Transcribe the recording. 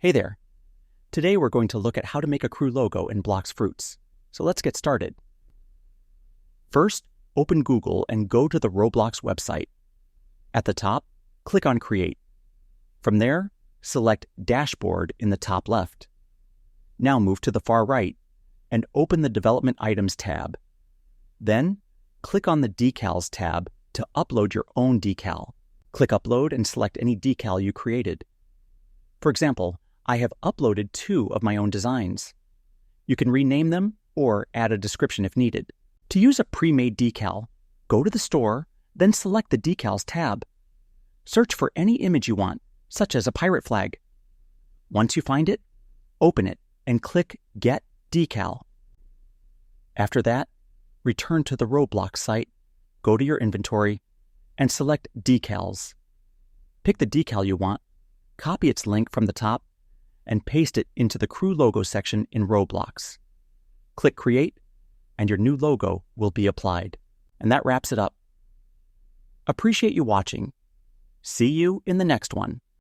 Hey there. Today we're going to look at how to make a crew logo in Blox Fruits. So let's get started. First, open Google and go to the Roblox website. At the top, click on Create. From there, select Dashboard in the top left. Now move to the far right and open the Development Items tab. Then, click on the Decals tab to upload your own decal. Click Upload and select any decal you created. For example, I have uploaded 2 of my own designs. You can rename them or add a description if needed. To use a pre-made decal, go to the store, then select the Decals tab. Search for any image you want, such as a pirate flag. Once you find it, open it and click Get Decal. After that, return to the Roblox site, go to your inventory, and select Decals. Pick the decal you want, copy its link from the top, and paste it into the crew logo section in Roblox. Click Create, and your new logo will be applied. And that wraps it up. Appreciate you watching. See you in the next one.